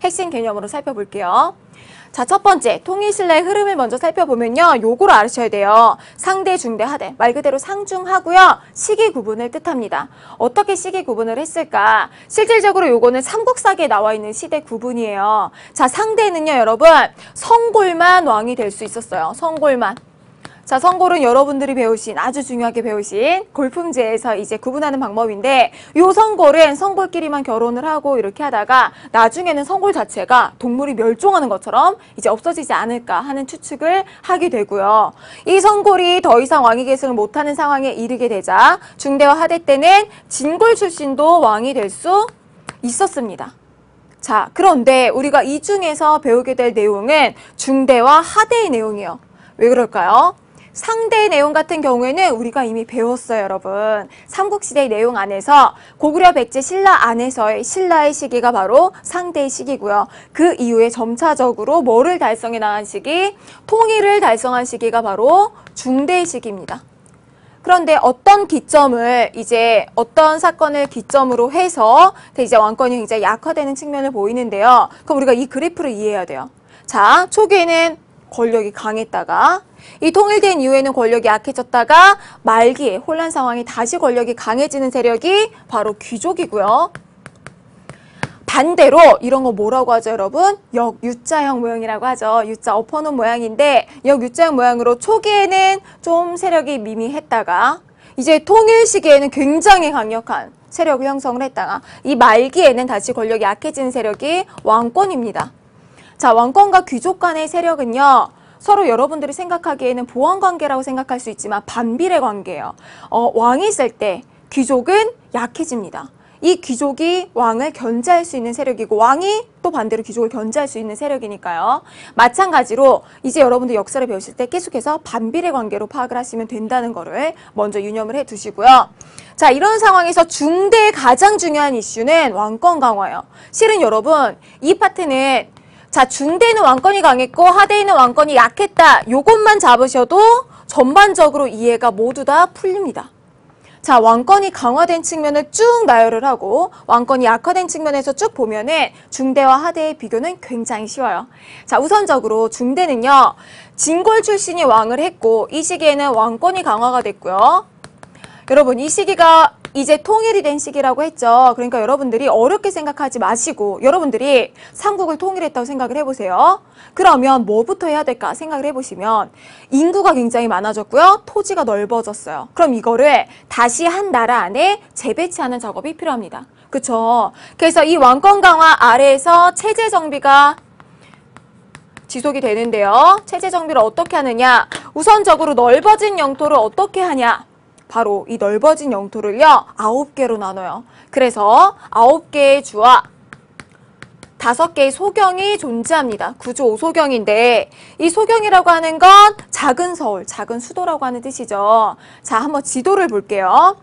핵심 개념으로 살펴볼게요. 자, 첫 번째, 통일신라의 흐름을 먼저 살펴보면요. 요거를 알으셔야 돼요. 상대, 중대, 하대. 말 그대로 상중하고요. 시기 구분을 뜻합니다. 어떻게 시기 구분을 했을까? 실질적으로 요거는 삼국사기에 나와 있는 시대 구분이에요. 자, 상대는요, 여러분. 성골만 왕이 될 수 있었어요. 성골만. 자, 성골은 여러분들이 배우신, 아주 중요하게 배우신 골품제에서 이제 구분하는 방법인데, 요 성골은 성골끼리만 결혼을 하고 이렇게 하다가 나중에는 성골 자체가 동물이 멸종하는 것처럼 이제 없어지지 않을까 하는 추측을 하게 되고요. 이 성골이 더 이상 왕위 계승을 못하는 상황에 이르게 되자 중대와 하대 때는 진골 출신도 왕이 될 수 있었습니다. 자, 그런데 우리가 이 중에서 배우게 될 내용은 중대와 하대의 내용이에요. 왜 그럴까요? 상대의 내용 같은 경우에는 우리가 이미 배웠어요, 여러분. 삼국시대의 내용 안에서 고구려 백제 신라 안에서의 신라의 시기가 바로 상대의 시기고요. 그 이후에 점차적으로 뭐를 달성해 나간 시기? 통일을 달성한 시기가 바로 중대의 시기입니다. 그런데 어떤 기점을 이제 어떤 사건을 기점으로 해서 이제 왕권이 굉장히 약화되는 측면을 보이는데요. 그럼 우리가 이 그래프를 이해해야 돼요. 자, 초기에는 권력이 강했다가 이 통일된 이후에는 권력이 약해졌다가 말기에 혼란 상황이 다시 권력이 강해지는 세력이 바로 귀족이고요. 반대로 이런 거 뭐라고 하죠, 여러분? 역유자형 모형이라고 하죠. U자 엎어놓은 모양인데 역유자형 모양으로 초기에는 좀 세력이 미미했다가 이제 통일 시기에는 굉장히 강력한 세력을 형성을 했다가 이 말기에는 다시 권력이 약해지는 세력이 왕권입니다. 자, 왕권과 귀족 간의 세력은요. 서로 여러분들이 생각하기에는 보완관계라고 생각할 수 있지만 반비례 관계예요. 왕이 있을 때 귀족은 약해집니다. 이 귀족이 왕을 견제할 수 있는 세력이고 왕이 또 반대로 귀족을 견제할 수 있는 세력이니까요. 마찬가지로 이제 여러분들 역사를 배우실 때 계속해서 반비례 관계로 파악을 하시면 된다는 거를 먼저 유념을 해두시고요. 자, 이런 상황에서 중대의 가장 중요한 이슈는 왕권 강화예요. 실은 여러분 이 파트는 자, 중대는 왕권이 강했고 하대에는 왕권이 약했다. 요것만 잡으셔도 전반적으로 이해가 모두 다 풀립니다. 자, 왕권이 강화된 측면을 쭉 나열을 하고 왕권이 약화된 측면에서 쭉 보면은 중대와 하대의 비교는 굉장히 쉬워요. 자, 우선적으로 중대는요. 진골 출신이 왕을 했고 이 시기에는 왕권이 강화가 됐고요. 여러분 이 시기가 이제 통일이 된 시기라고 했죠. 그러니까 여러분들이 어렵게 생각하지 마시고 여러분들이 삼국을 통일했다고 생각을 해보세요. 그러면 뭐부터 해야 될까 생각을 해보시면 인구가 굉장히 많아졌고요. 토지가 넓어졌어요. 그럼 이거를 다시 한 나라 안에 재배치하는 작업이 필요합니다. 그쵸? 그래서 이 왕권 강화 아래에서 체제 정비가 지속이 되는데요. 체제 정비를 어떻게 하느냐? 우선적으로 넓어진 영토를 어떻게 하냐? 바로 이 넓어진 영토를요. 9개로 나눠요. 그래서 9개의 주와 5개의 소경이 존재합니다. 구조 5소경인데 이 소경이라고 하는 건 작은 서울, 작은 수도라고 하는 뜻이죠. 자, 한번 지도를 볼게요.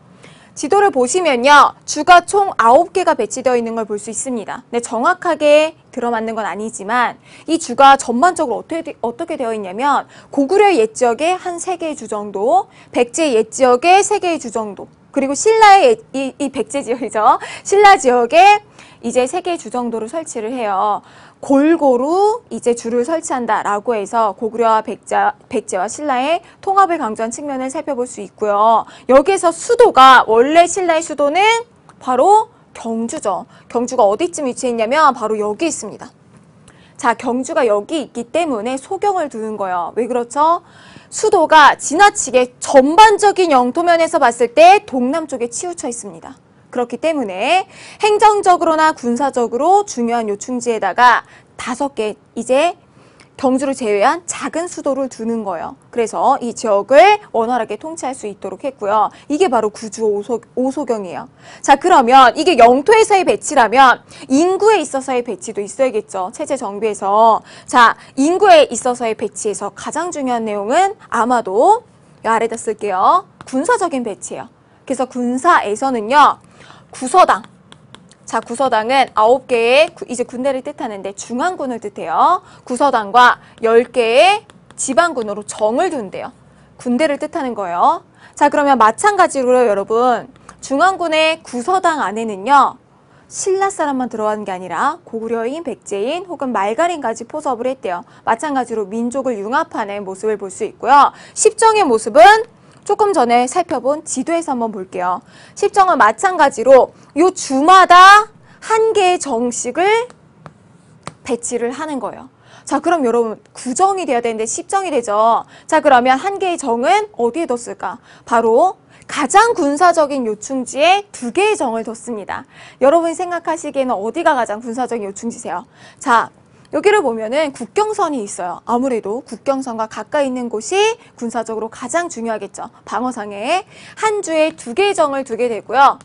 지도를 보시면요. 주가 총 9개가 배치되어 있는 걸 볼 수 있습니다. 네, 정확하게 들어맞는 건 아니지만 이 주가 전반적으로 어떻게 되어 있냐면 고구려 옛 지역에 한 3개의 주 정도, 백제 옛 지역에 3개의 주 정도, 그리고 신라의 이 백제 지역이죠. 신라 지역에 이제 3개의 주 정도를 설치를 해요. 골고루 이제 주를 설치한다라고 해서 고구려와 백제와 신라의 통합을 강조한 측면을 살펴볼 수 있고요. 여기에서 수도가 원래 신라의 수도는 바로 경주죠. 경주가 어디쯤 위치해 있냐면 바로 여기 있습니다. 자, 경주가 여기 있기 때문에 소경을 두는 거예요. 왜 그렇죠? 수도가 지나치게 전반적인 영토면에서 봤을 때 동남쪽에 치우쳐 있습니다. 그렇기 때문에 행정적으로나 군사적으로 중요한 요충지에다가 5개 이제 경주를 제외한 작은 수도를 두는 거예요. 그래서 이 지역을 원활하게 통치할 수 있도록 했고요. 이게 바로 구주 5소경이에요. 자, 그러면 이게 영토에서의 배치라면 인구에 있어서의 배치도 있어야겠죠. 체제 정비에서. 자, 인구에 있어서의 배치에서 가장 중요한 내용은 아마도 이 아래다 쓸게요. 군사적인 배치예요. 그래서 군사에서는요. 구서당. 자, 구서당은 9개의 이제 군대를 뜻하는데 중앙군을 뜻해요. 구서당과 10개의 지방군으로 정을 둔대요. 군대를 뜻하는 거예요. 자, 그러면 마찬가지로 여러분 중앙군의 구서당 안에는요. 신라 사람만 들어가는 게 아니라 고구려인, 백제인 혹은 말갈인까지 포섭을 했대요. 마찬가지로 민족을 융합하는 모습을 볼 수 있고요. 십정의 모습은 조금 전에 살펴본 지도에서 한번 볼게요. 십정은 마찬가지로 요 주마다 한 개의 정식을 배치를 하는 거예요. 자, 그럼 여러분 구정이 돼야 되는데 십정이 되죠. 자, 그러면 한 개의 정은 어디에 뒀을까? 바로 가장 군사적인 요충지에 두 개의 정을 뒀습니다. 여러분이 생각하시기에는 어디가 가장 군사적인 요충지세요? 자, 여기를 보면은 국경선이 있어요. 아무래도 국경선과 가까이 있는 곳이 군사적으로 가장 중요하겠죠. 방어상에 한 주에 두 개의 정을 두게 되고요.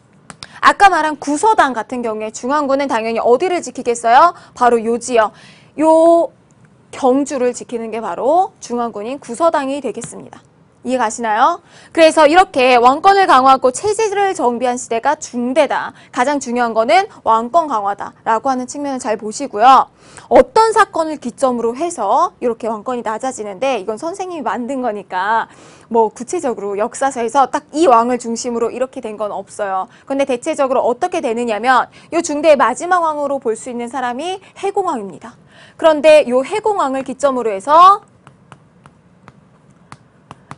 아까 말한 구서당 같은 경우에 중앙군은 당연히 어디를 지키겠어요? 바로 요 지역, 요 경주를 지키는 게 바로 중앙군인 구서당이 되겠습니다. 이해가시나요? 그래서 이렇게 왕권을 강화하고 체제를 정비한 시대가 중대다. 가장 중요한 거는 왕권 강화다라고 하는 측면을 잘 보시고요. 어떤 사건을 기점으로 해서 이렇게 왕권이 낮아지는데 이건 선생님이 만든 거니까 뭐 구체적으로 역사서에서 딱 이 왕을 중심으로 이렇게 된 건 없어요. 근데 대체적으로 어떻게 되느냐면 이 중대의 마지막 왕으로 볼 수 있는 사람이 해공왕입니다. 그런데 이 해공왕을 기점으로 해서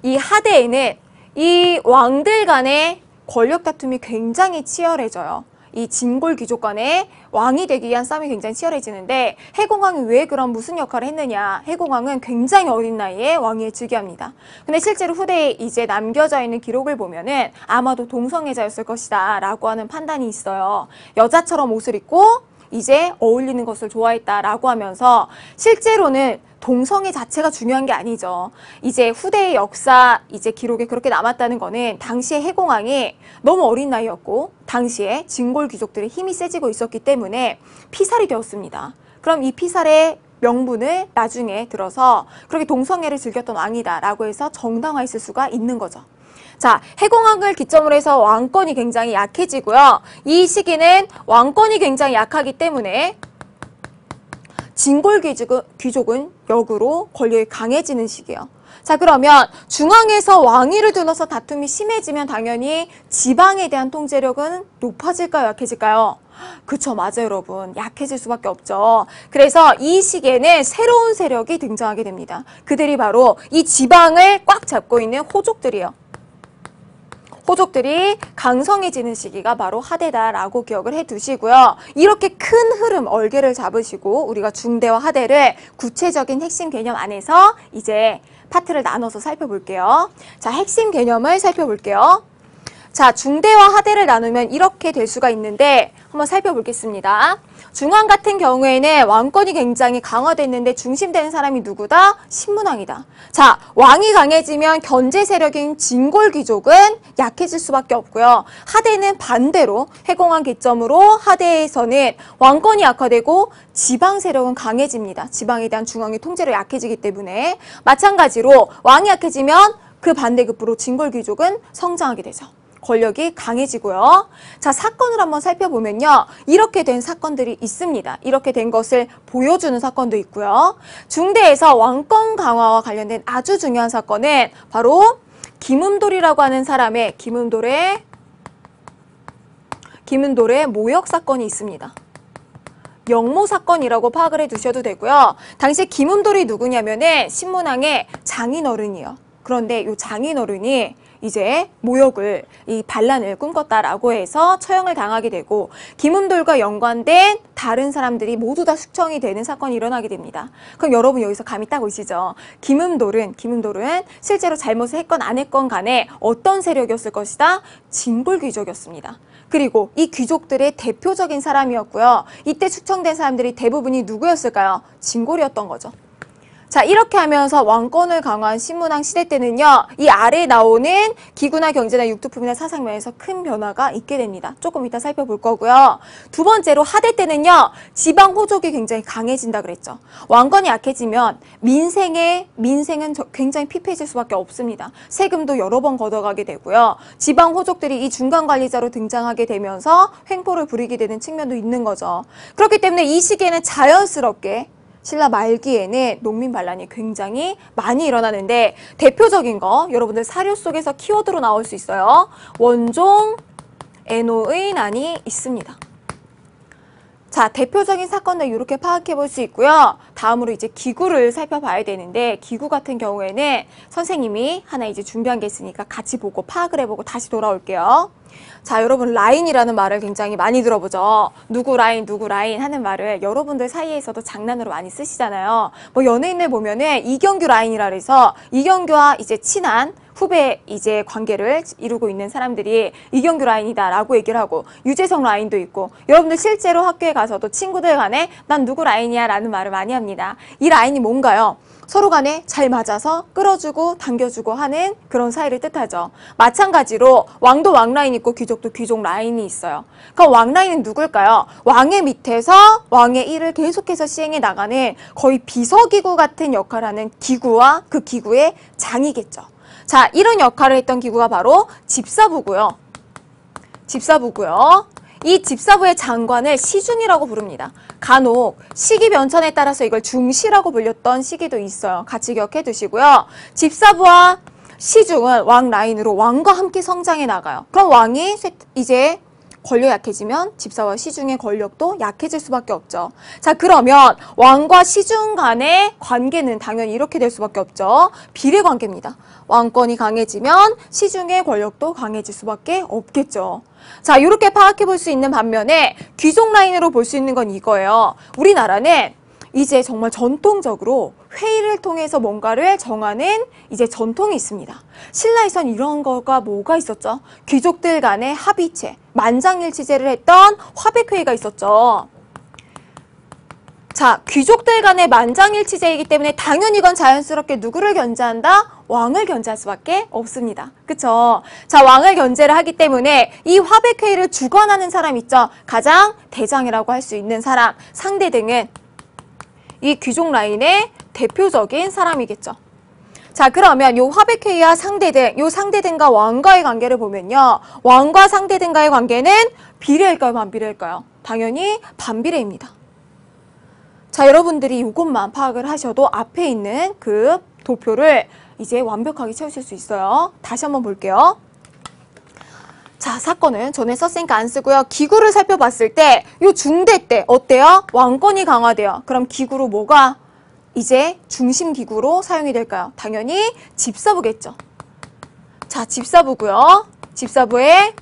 이 하대에는 이 왕들 간의 권력 다툼이 굉장히 치열해져요. 이 진골 귀족 간의 왕이 되기 위한 싸움이 굉장히 치열해지는데 해공왕이 왜 그런 무슨 역할을 했느냐. 해공왕은 굉장히 어린 나이에 왕위에 즉위합니다. 근데 실제로 후대에 이제 남겨져 있는 기록을 보면은 아마도 동성애자였을 것이다 라고 하는 판단이 있어요. 여자처럼 옷을 입고 이제 어울리는 것을 좋아했다라고 하면서 실제로는 동성애 자체가 중요한 게 아니죠. 이제 후대의 역사 이제 기록에 그렇게 남았다는 거는 당시에 해공왕이 너무 어린 나이였고 당시에 진골 귀족들의 힘이 세지고 있었기 때문에 피살이 되었습니다. 그럼 이 피살의 명분을 나중에 들어서 그렇게 동성애를 즐겼던 왕이다라고 해서 정당화했을 수가 있는 거죠. 자, 해공왕을 기점으로 해서 왕권이 굉장히 약해지고요. 이 시기는 왕권이 굉장히 약하기 때문에 진골 귀족은 역으로 권력이 강해지는 시기예요. 자, 그러면 중앙에서 왕위를 둘러서 다툼이 심해지면 당연히 지방에 대한 통제력은 높아질까요? 약해질까요? 그쵸, 맞아요, 여러분. 약해질 수밖에 없죠. 그래서 이 시기에는 새로운 세력이 등장하게 됩니다. 그들이 바로 이 지방을 꽉 잡고 있는 호족들이에요. 호족들이 강성해지는 시기가 바로 하대다라고 기억을 해두시고요. 이렇게 큰 흐름, 얼개를 잡으시고 우리가 중대와 하대를 구체적인 핵심 개념 안에서 이제 파트를 나눠서 살펴볼게요. 자, 핵심 개념을 살펴볼게요. 자, 중대와 하대를 나누면 이렇게 될 수가 있는데 한번 살펴보겠습니다. 중앙 같은 경우에는 왕권이 굉장히 강화됐는데 중심되는 사람이 누구다? 신문왕이다. 자, 왕이 강해지면 견제 세력인 진골 귀족은 약해질 수밖에 없고요. 하대는 반대로 해공왕 기점으로 하대에서는 왕권이 약화되고 지방 세력은 강해집니다. 지방에 대한 중앙의 통제로 약해지기 때문에 마찬가지로 왕이 약해지면 그 반대급부로 진골 귀족은 성장하게 되죠. 권력이 강해지고요. 자, 사건을 한번 살펴보면요. 이렇게 된 사건들이 있습니다. 이렇게 된 것을 보여주는 사건도 있고요. 중대에서 왕권 강화와 관련된 아주 중요한 사건은 바로 김음돌이라고 하는 사람의 김음돌의 모역 사건이 있습니다. 영모 사건이라고 파악을 해두셔도 되고요. 당시 김음돌이 누구냐면은 신문왕의 장인어른이요. 그런데 이 장인어른이 이제 모욕을, 이 반란을 꿈꿨다라고 해서 처형을 당하게 되고 김음돌과 연관된 다른 사람들이 모두 다 숙청이 되는 사건이 일어나게 됩니다. 그럼 여러분 여기서 감이 딱 오시죠? 김음돌은 실제로 잘못을 했건 안 했건 간에 어떤 세력이었을 것이다? 진골 귀족이었습니다. 그리고 이 귀족들의 대표적인 사람이었고요. 이때 숙청된 사람들이 대부분이 누구였을까요? 진골이었던 거죠. 자, 이렇게 하면서 왕권을 강화한 신문왕 시대 때는요. 이 아래에 나오는 기구나 경제나 육두품이나 사상면에서 큰 변화가 있게 됩니다. 조금 이따 살펴볼 거고요. 두 번째로 하대 때는요. 지방 호족이 굉장히 강해진다 그랬죠. 왕권이 약해지면 민생은 굉장히 피폐해질 수밖에 없습니다. 세금도 여러 번 걷어가게 되고요. 지방 호족들이 이 중간 관리자로 등장하게 되면서 횡포를 부리게 되는 측면도 있는 거죠. 그렇기 때문에 이 시기에는 자연스럽게 신라 말기에는 농민 반란이 굉장히 많이 일어나는데 대표적인 거 여러분들 사료 속에서 키워드로 나올 수 있어요. 원종, 애노의 난이 있습니다. 자, 대표적인 사건들 이렇게 파악해 볼 수 있고요. 다음으로 이제 기구를 살펴봐야 되는데 기구 같은 경우에는 선생님이 하나 이제 준비한 게 있으니까 같이 보고 파악을 해보고 다시 돌아올게요. 자, 여러분 라인이라는 말을 굉장히 많이 들어보죠. 누구 라인 하는 말을 여러분들 사이에서도 장난으로 많이 쓰시잖아요. 뭐 연예인들 보면은 이경규 라인이라 그래서 이경규와 이제 친한 후배 이제 관계를 이루고 있는 사람들이 이경규 라인이다라고 얘기를 하고 유재석 라인도 있고 여러분들 실제로 학교에 가서도 친구들 간에 난 누구 라인이야 라는 말을 많이 합니다. 이 라인이 뭔가요? 서로 간에 잘 맞아서 끌어주고 당겨주고 하는 그런 사이를 뜻하죠. 마찬가지로 왕도 왕 라인 있고 귀족도 귀족 라인이 있어요. 그럼 왕 라인은 누굴까요? 왕의 밑에서 왕의 일을 계속해서 시행해 나가는 거의 비서기구 같은 역할을 하는 기구와 그 기구의 장이겠죠. 자, 이런 역할을 했던 기구가 바로 집사부고요. 집사부고요. 이 집사부의 장관을 시중이라고 부릅니다. 간혹 시기 변천에 따라서 이걸 중시라고 불렸던 시기도 있어요. 같이 기억해 두시고요. 집사부와 시중은 왕 라인으로 왕과 함께 성장해 나가요. 그럼 왕이 이제 권력 약해지면 집사와 시중의 권력도 약해질 수밖에 없죠. 자, 그러면 왕과 시중 간의 관계는 당연히 이렇게 될 수밖에 없죠. 비례 관계입니다. 왕권이 강해지면 시중의 권력도 강해질 수밖에 없겠죠. 자, 이렇게 파악해 볼 수 있는 반면에 귀족 라인으로 볼 수 있는 건 이거예요. 우리나라는 이제 정말 전통적으로 회의를 통해서 뭔가를 정하는 이제 전통이 있습니다. 신라에선 이런 거가 뭐가 있었죠? 귀족들 간의 합의체, 만장일치제를 했던 화백회의가 있었죠. 자, 귀족들 간의 만장일치제이기 때문에 당연히 이건 자연스럽게 누구를 견제한다? 왕을 견제할 수밖에 없습니다. 그쵸? 자, 왕을 견제를 하기 때문에 이 화백회의를 주관하는 사람 있죠? 가장 대장이라고 할 수 있는 사람, 상대등은 이 귀족 라인의 대표적인 사람이겠죠. 자, 그러면 요 화백회의와 상대등, 요 상대등과 왕과의 관계를 보면요. 왕과 상대등과의 관계는 비례일까요? 반비례일까요? 당연히 반비례입니다. 자, 여러분들이 이것만 파악을 하셔도 앞에 있는 그 도표를 이제 완벽하게 채우실 수 있어요. 다시 한번 볼게요. 자, 사건은 전에 썼으니까 안 쓰고요. 기구를 살펴봤을 때 요 중대 때 어때요? 왕권이 강화돼요. 그럼 기구로 뭐가 이제 중심 기구로 사용이 될까요? 당연히 집사부겠죠. 자, 집사부고요. 집사부의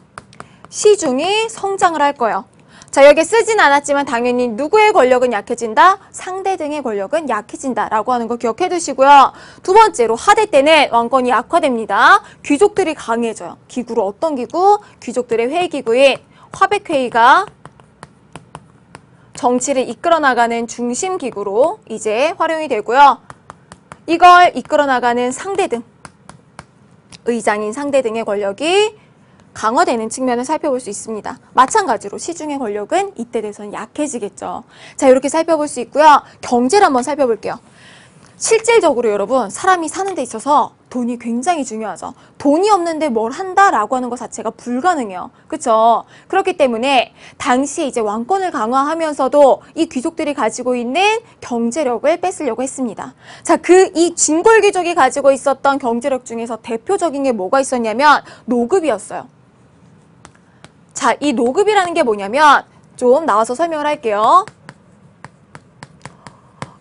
시중이 성장을 할 거예요. 자, 여기에 쓰진 않았지만 당연히 누구의 권력은 약해진다? 상대 등의 권력은 약해진다 라고 하는 거 기억해 두시고요. 두 번째로 하대 때는 왕권이 약화됩니다. 귀족들이 강해져요. 기구로 어떤 기구? 귀족들의 회의기구인 화백회의가 정치를 이끌어 나가는 중심 기구로 이제 활용이 되고요. 이걸 이끌어 나가는 상대 등, 의장인 상대 등의 권력이 강화되는 측면을 살펴볼 수 있습니다. 마찬가지로 시중의 권력은 이때 돼서는 약해지겠죠. 자, 이렇게 살펴볼 수 있고요. 경제를 한번 살펴볼게요. 실질적으로 여러분, 사람이 사는 데 있어서 돈이 굉장히 중요하죠. 돈이 없는데 뭘 한다라고 하는 것 자체가 불가능해요. 그렇죠? 그렇기 때문에 당시 이제 왕권을 강화하면서도 이 귀족들이 가지고 있는 경제력을 뺏으려고 했습니다. 자, 이 진골 귀족이 가지고 있었던 경제력 중에서 대표적인 게 뭐가 있었냐면 노급이었어요. 자, 이 노급이라는 게 뭐냐면 좀 나와서 설명을 할게요.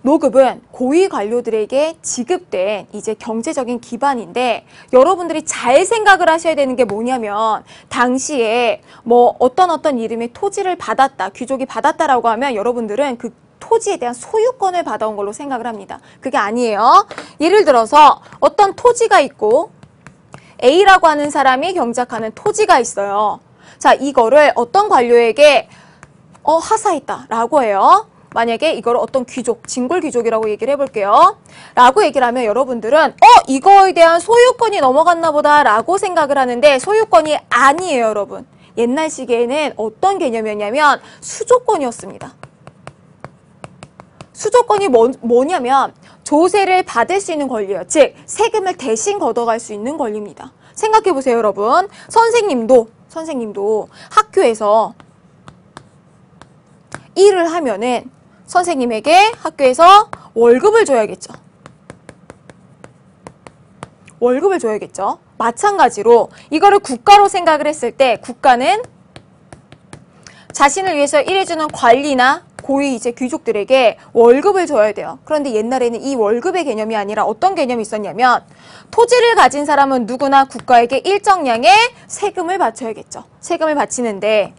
노급은 고위 관료들에게 지급된 이제 경제적인 기반인데 여러분들이 잘 생각을 하셔야 되는 게 뭐냐면 당시에 뭐 어떤 이름의 토지를 받았다, 귀족이 받았다라고 하면 여러분들은 그 토지에 대한 소유권을 받아온 걸로 생각을 합니다. 그게 아니에요. 예를 들어서 어떤 토지가 있고 A라고 하는 사람이 경작하는 토지가 있어요. 자, 이거를 어떤 관료에게 하사했다라고 해요. 만약에 이걸 어떤 귀족, 진골 귀족이라고 얘기를 해볼게요. 라고 얘기를 하면 여러분들은 이거에 대한 소유권이 넘어갔나 보다 라고 생각을 하는데 소유권이 아니에요, 여러분. 옛날 시기에는 어떤 개념이었냐면 수조권이었습니다. 수조권이 뭐냐면 조세를 받을 수 있는 권리예요. 즉 세금을 대신 걷어갈 수 있는 권리입니다. 생각해보세요, 여러분. 선생님도 학교에서 일을 하면은 선생님에게 학교에서 월급을 줘야겠죠. 월급을 줘야겠죠. 마찬가지로 이거를 국가로 생각을 했을 때 국가는 자신을 위해서 일해주는 관리나 고위 이제 귀족들에게 월급을 줘야 돼요. 그런데 옛날에는 이 월급의 개념이 아니라 어떤 개념이 있었냐면 토지를 가진 사람은 누구나 국가에게 일정량의 세금을 바쳐야겠죠. 세금을 바치는데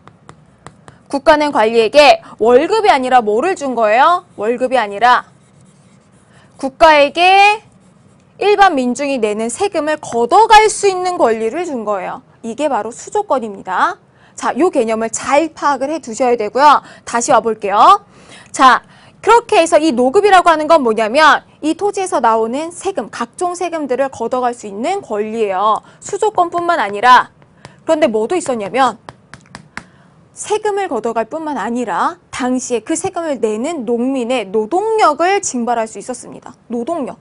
국가는 관리에게 월급이 아니라 뭐를 준 거예요? 월급이 아니라 국가에게 일반 민중이 내는 세금을 걷어갈 수 있는 권리를 준 거예요. 이게 바로 수조권입니다. 자, 요 개념을 잘 파악을 해 두셔야 되고요. 다시 와볼게요. 자, 그렇게 해서 이 노급이라고 하는 건 뭐냐면 이 토지에서 나오는 세금, 각종 세금들을 걷어갈 수 있는 권리예요. 수조권뿐만 아니라 그런데 뭐도 있었냐면 세금을 걷어갈 뿐만 아니라 당시에 그 세금을 내는 농민의 노동력을 징발할 수 있었습니다. 노동력.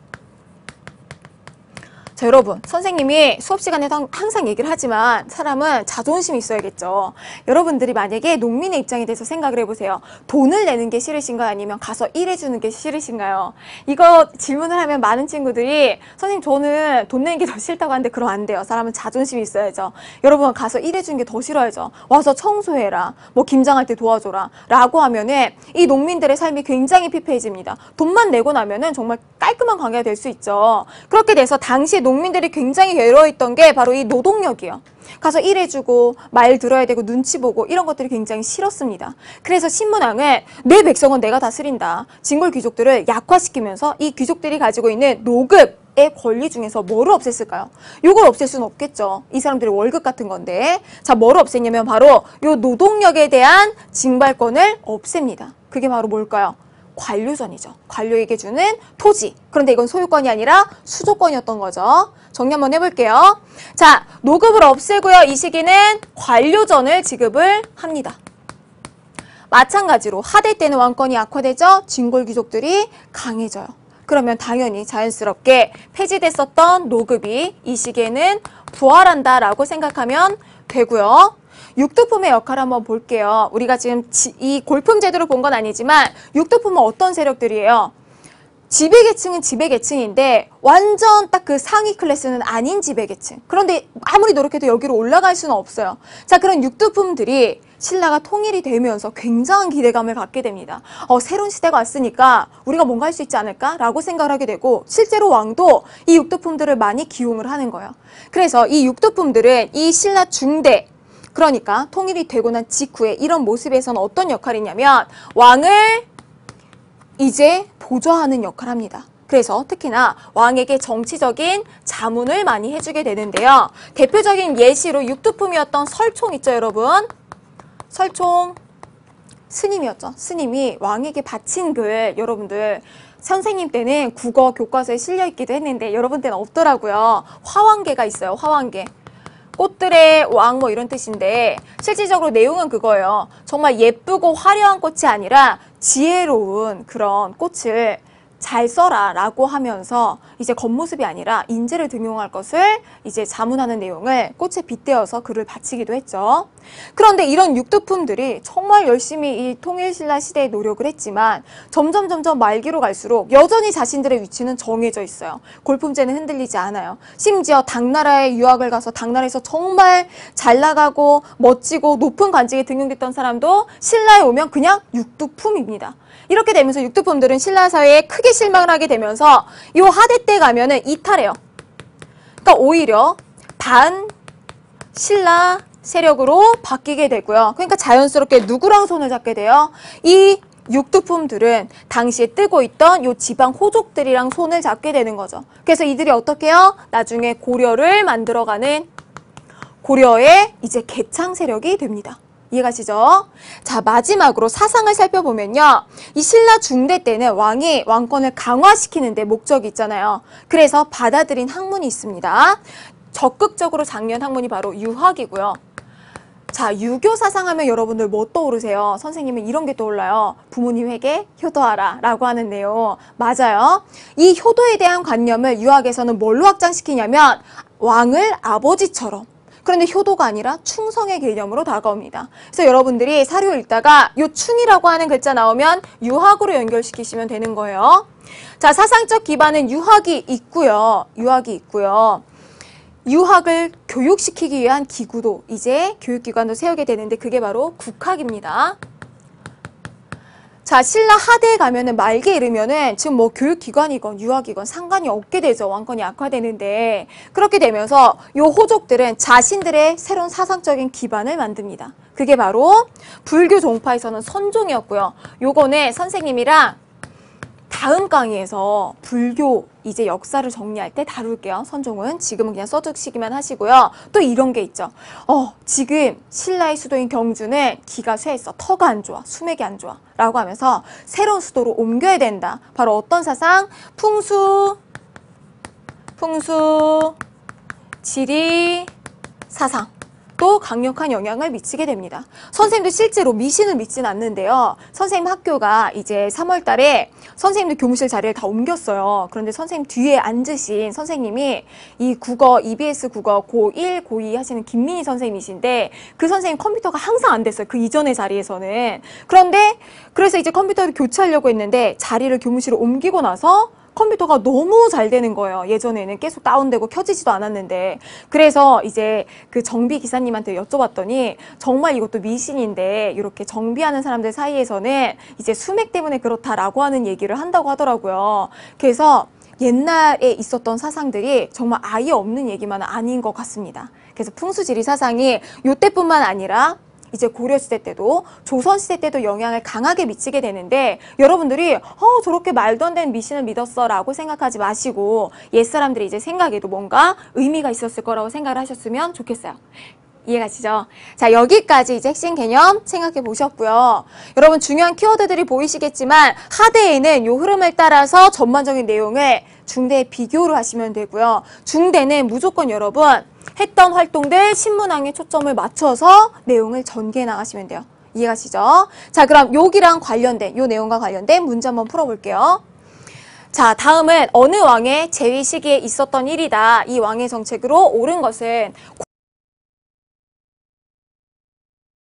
자, 여러분, 선생님이 수업 시간에도 항상 얘기를 하지만 사람은 자존심이 있어야겠죠. 여러분들이 만약에 농민의 입장에 대해서 생각을 해보세요. 돈을 내는 게 싫으신가요? 아니면 가서 일해주는 게 싫으신가요? 이거 질문을 하면 많은 친구들이 선생님 저는 돈 내는 게 더 싫다고 하는데 그럼 안 돼요. 사람은 자존심이 있어야죠. 여러분 가서 일해주는 게 더 싫어야죠. 와서 청소해라. 뭐 김장할 때 도와줘라. 라고 하면은 이 농민들의 삶이 굉장히 피폐해집니다. 돈만 내고 나면은 정말 깔끔한 관계가 될 수 있죠. 그렇게 돼서 당시 농민들이 굉장히 괴로워했던 게 바로 이 노동력이에요. 가서 일해주고 말 들어야 되고 눈치 보고 이런 것들이 굉장히 싫었습니다. 그래서 신문왕은 내 백성은 내가 다스린다. 진골 귀족들을 약화시키면서 이 귀족들이 가지고 있는 노급의 권리 중에서 뭐를 없앴을까요? 이걸 없앨 수는 없겠죠. 이 사람들의 월급 같은 건데. 자, 뭐를 없앴냐면 바로 이 노동력에 대한 징발권을 없앱니다. 그게 바로 뭘까요? 관료전이죠. 관료에게 주는 토지. 그런데 이건 소유권이 아니라 수조권이었던 거죠. 정리 한번 해볼게요. 자, 노급을 없애고요. 이 시기는 관료전을 지급을 합니다. 마찬가지로 하대 때는 왕권이 약화되죠. 진골 귀족들이 강해져요. 그러면 당연히 자연스럽게 폐지됐었던 노급이 이 시기에는 부활한다라고 생각하면 되고요. 육두품의 역할을 한번 볼게요. 우리가 지금 이 골품 제도를 본 건 아니지만 육두품은 어떤 세력들이에요? 지배계층은 지배계층인데 완전 딱 그 상위 클래스는 아닌 지배계층. 그런데 아무리 노력해도 여기로 올라갈 수는 없어요. 자, 그런 육두품들이 신라가 통일이 되면서 굉장한 기대감을 갖게 됩니다. 새로운 시대가 왔으니까 우리가 뭔가 할 수 있지 않을까? 라고 생각을 하게 되고 실제로 왕도 이 육두품들을 많이 기용을 하는 거예요. 그래서 이 육두품들은 이 신라 중대 그러니까 통일이 되고 난 직후에 이런 모습에서는 어떤 역할이냐면 왕을 이제 보좌하는 역할을 합니다. 그래서 특히나 왕에게 정치적인 자문을 많이 해주게 되는데요. 대표적인 예시로 육두품이었던 설총 있죠, 여러분? 설총 스님이었죠. 스님이 왕에게 바친 글 여러분들 선생님 때는 국어 교과서에 실려있기도 했는데 여러분 때는 없더라고요. 화왕계가 있어요. 화왕계. 꽃들의 왕 뭐 이런 뜻인데 실질적으로 내용은 그거예요. 정말 예쁘고 화려한 꽃이 아니라 지혜로운 그런 꽃을 잘 써라 라고 하면서 이제 겉모습이 아니라 인재를 등용할 것을 이제 자문하는 내용을 꽃에 빗대어서 글을 바치기도 했죠. 그런데 이런 육두품들이 정말 열심히 이 통일신라 시대에 노력을 했지만 점점 말기로 갈수록 여전히 자신들의 위치는 정해져 있어요. 골품제는 흔들리지 않아요. 심지어 당나라에 유학을 가서 당나라에서 정말 잘 나가고 멋지고 높은 관직에 등용됐던 사람도 신라에 오면 그냥 육두품입니다. 이렇게 되면서 육두품들은 신라 사회에 크게 실망을 하게 되면서 이 하대 때 가면은 이탈해요. 그러니까 오히려 반 신라 세력으로 바뀌게 되고요. 그러니까 자연스럽게 누구랑 손을 잡게 돼요? 이 육두품들은 당시에 뜨고 있던 요 지방 호족들이랑 손을 잡게 되는 거죠. 그래서 이들이 어떻게 해요? 나중에 고려를 만들어가는 고려의 이제 개창 세력이 됩니다. 이해가시죠? 자, 마지막으로 사상을 살펴보면요. 이 신라 중대 때는 왕이 왕권을 강화시키는 데 목적이 있잖아요. 그래서 받아들인 학문이 있습니다. 적극적으로 장려한 학문이 바로 유학이고요. 자, 유교 사상하면 여러분들 뭐 떠오르세요? 선생님은 이런 게 떠올라요. 부모님에게 효도하라 라고 하는 내용. 맞아요. 이 효도에 대한 관념을 유학에서는 뭘로 확장시키냐면 왕을 아버지처럼. 그런데 효도가 아니라 충성의 개념으로 다가옵니다. 그래서 여러분들이 사료 읽다가 요 충이라고 하는 글자 나오면 유학으로 연결시키시면 되는 거예요. 자, 사상적 기반은 유학이 있고요. 유학이 있고요. 유학을 교육시키기 위한 기구도 이제 교육기관도 세우게 되는데 그게 바로 국학입니다. 자, 신라 하대에 가면은 말기에 이르면은 지금 뭐 교육기관이건 유학이건 상관이 없게 되죠. 왕권이 악화되는데 그렇게 되면서 요 호족들은 자신들의 새로운 사상적인 기반을 만듭니다. 그게 바로 불교 종파에서는 선종이었고요. 요거는 선생님이랑 다음 강의에서 불교 이제 역사를 정리할 때 다룰게요. 선종은 지금은 그냥 써두시기만 하시고요. 또 이런 게 있죠. 지금 신라의 수도인 경주는 기가 쇠했어. 터가 안 좋아. 수맥이 안 좋아. 라고 하면서 새로운 수도로 옮겨야 된다. 바로 어떤 사상? 풍수, 지리, 사상. 또 강력한 영향을 미치게 됩니다. 선생님도 실제로 미신을 믿지는 않는데요. 선생님 학교가 이제 3월 달에 선생님들 교무실 자리를 다 옮겼어요. 그런데 선생님 뒤에 앉으신 선생님이 이 국어, EBS 국어 고1, 고2 하시는 김민희 선생님이신데 그 선생님 컴퓨터가 항상 안 됐어요. 그 이전의 자리에서는. 그런데 그래서 이제 컴퓨터를 교체하려고 했는데 자리를 교무실로 옮기고 나서 컴퓨터가 너무 잘 되는 거예요. 예전에는 계속 다운되고 켜지지도 않았는데. 그래서 이제 그 정비 기사님한테 여쭤봤더니 정말 이것도 미신인데 이렇게 정비하는 사람들 사이에서는 이제 수맥 때문에 그렇다라고 하는 얘기를 한다고 하더라고요. 그래서 옛날에 있었던 사상들이 정말 아예 없는 얘기만은 아닌 것 같습니다. 그래서 풍수지리 사상이 요때뿐만 아니라 이제 고려시대 때도 조선시대 때도 영향을 강하게 미치게 되는데 여러분들이 저렇게 말도 안 되는 미신을 믿었어 라고 생각하지 마시고 옛사람들이 이제 생각에도 뭔가 의미가 있었을 거라고 생각을 하셨으면 좋겠어요. 이해가시죠? 자, 여기까지 이제 핵심 개념 생각해 보셨고요. 여러분 중요한 키워드들이 보이시겠지만 하대에는 요 흐름을 따라서 전반적인 내용을 중대에 비교를 하시면 되고요. 중대는 무조건 여러분 했던 활동들 신문항에 초점을 맞춰서 내용을 전개해 나가시면 돼요. 이해가시죠? 자, 그럼 여기랑 관련된 요 내용과 관련된 문제 한번 풀어볼게요. 자, 다음은 어느 왕의 재위 시기에 있었던 일이다. 이 왕의 정책으로 옳은 것은